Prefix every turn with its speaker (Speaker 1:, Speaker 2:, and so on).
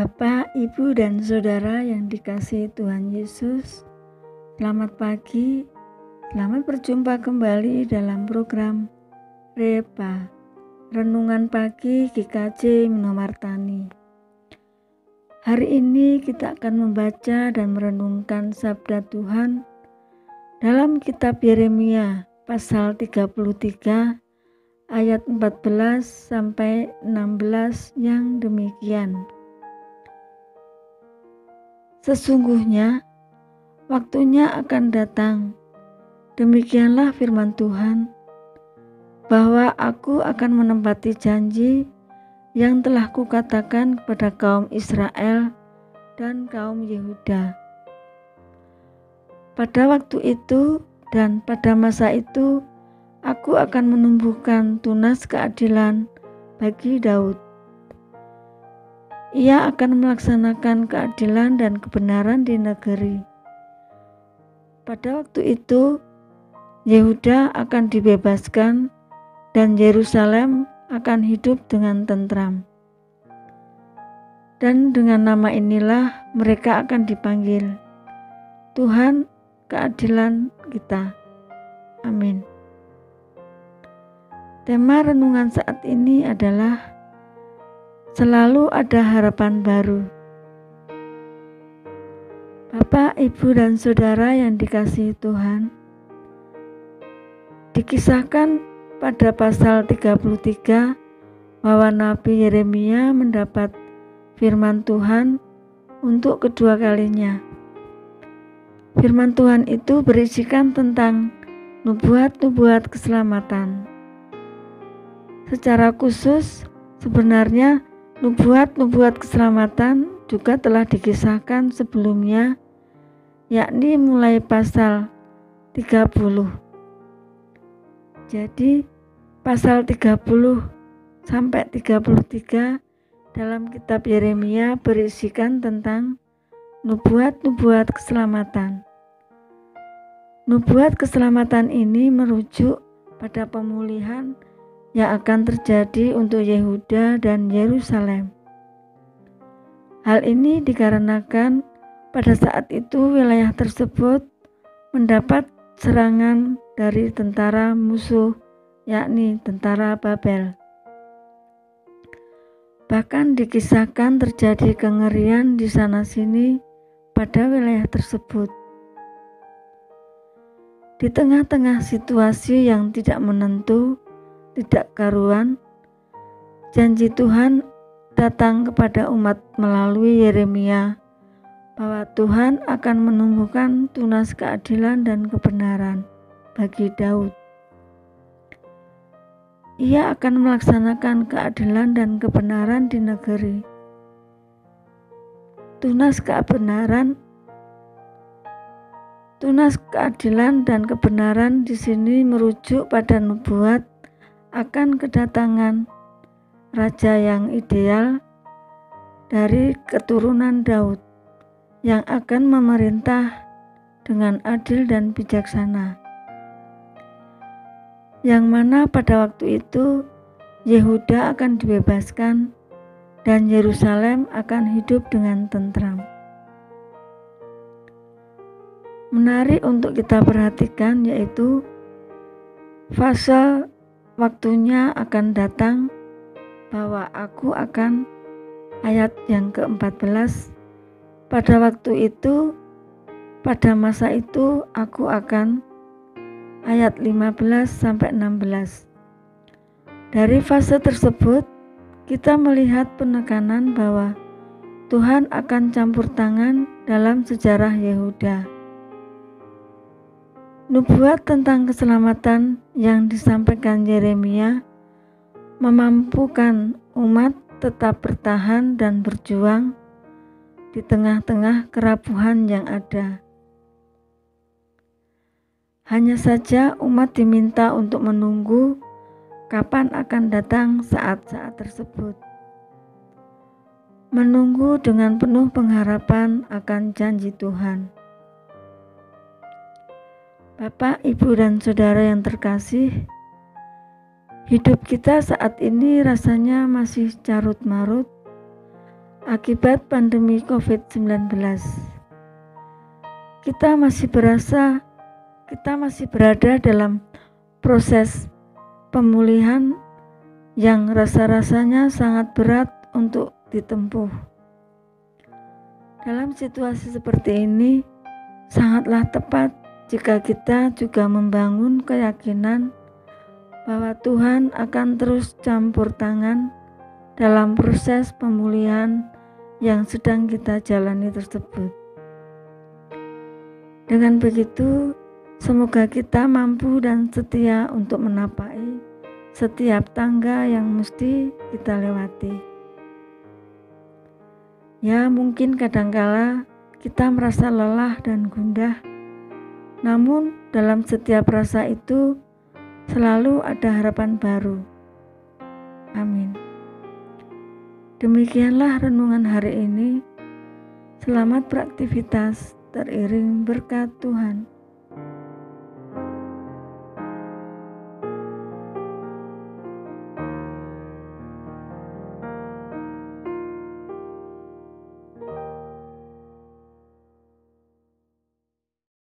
Speaker 1: Bapak, Ibu, dan Saudara yang dikasihi Tuhan Yesus, selamat pagi, selamat berjumpa kembali dalam program Reba, Renungan Pagi GKJ Minomartani. Hari ini kita akan membaca dan merenungkan sabda Tuhan dalam kitab Yeremia pasal 33 ayat 14 sampai 16 yang demikian. Sesungguhnya waktunya akan datang, demikianlah firman Tuhan, bahwa aku akan menepati janji yang telah kukatakan kepada kaum Israel dan kaum Yehuda. Pada waktu itu dan pada masa itu, aku akan menumbuhkan tunas keadilan bagi Daud. Ia akan melaksanakan keadilan dan kebenaran di negeri. Pada waktu itu, Yehuda akan dibebaskan dan Yerusalem akan hidup dengan tentram. Dan dengan nama inilah mereka akan dipanggil, Tuhan keadilan kita. Amin. Tema renungan saat ini adalah selalu ada harapan baru. Bapak, Ibu, dan Saudara yang dikasihi Tuhan, dikisahkan pada pasal 33 bahwa Nabi Yeremia mendapat firman Tuhan untuk kedua kalinya. Firman Tuhan itu berisikan tentang nubuat-nubuat keselamatan. Secara khusus, sebenarnya nubuat-nubuat keselamatan juga telah dikisahkan sebelumnya, yakni mulai pasal 30. Jadi pasal 30 sampai 33 dalam kitab Yeremia berisikan tentang nubuat-nubuat keselamatan. Nubuat keselamatan ini merujuk pada pemulihan yang akan terjadi untuk Yehuda dan Yerusalem. Hal ini dikarenakan pada saat itu wilayah tersebut mendapat serangan dari tentara musuh, yakni tentara Babel. Bahkan dikisahkan terjadi kengerian di sana-sini pada wilayah tersebut. Di tengah-tengah situasi yang tidak menentu, tidak karuan, janji Tuhan datang kepada umat melalui Yeremia bahwa Tuhan akan menumbuhkan tunas keadilan dan kebenaran bagi Daud. Ia akan melaksanakan keadilan dan kebenaran di negeri. Tunas keadilan dan kebenaran di sini merujuk pada nubuat akan kedatangan raja yang ideal dari keturunan Daud yang akan memerintah dengan adil dan bijaksana, yang mana pada waktu itu Yehuda akan dibebaskan dan Yerusalem akan hidup dengan tentram. Menarik untuk kita perhatikan yaitu fase waktunya akan datang, bahwa aku akan, ayat yang ke-14, pada waktu itu, pada masa itu aku akan, ayat 15 sampai 16. Dari fase tersebut kita melihat penekanan bahwa Tuhan akan campur tangan dalam sejarah Yehuda. Nubuat tentang keselamatan yang disampaikan Yeremia memampukan umat tetap bertahan dan berjuang di tengah-tengah kerapuhan yang ada. Hanya saja umat diminta untuk menunggu kapan akan datang saat-saat tersebut. Menunggu dengan penuh pengharapan akan janji Tuhan. Bapak, Ibu, dan Saudara yang terkasih, hidup kita saat ini rasanya masih carut-marut, akibat pandemi COVID-19. Kita masih berada dalam proses pemulihan yang rasa-rasanya sangat berat untuk ditempuh. Dalam situasi seperti ini, sangatlah tepat jika kita juga membangun keyakinan bahwa Tuhan akan terus campur tangan dalam proses pemulihan yang sedang kita jalani tersebut. Dengan begitu, semoga kita mampu dan setia untuk menapaki setiap tangga yang mesti kita lewati. Ya, mungkin kadangkala kita merasa lelah dan gundah, namun dalam setiap rasa itu selalu ada harapan baru. Amin. Demikianlah renungan hari ini. Selamat beraktivitas, teriring berkat Tuhan.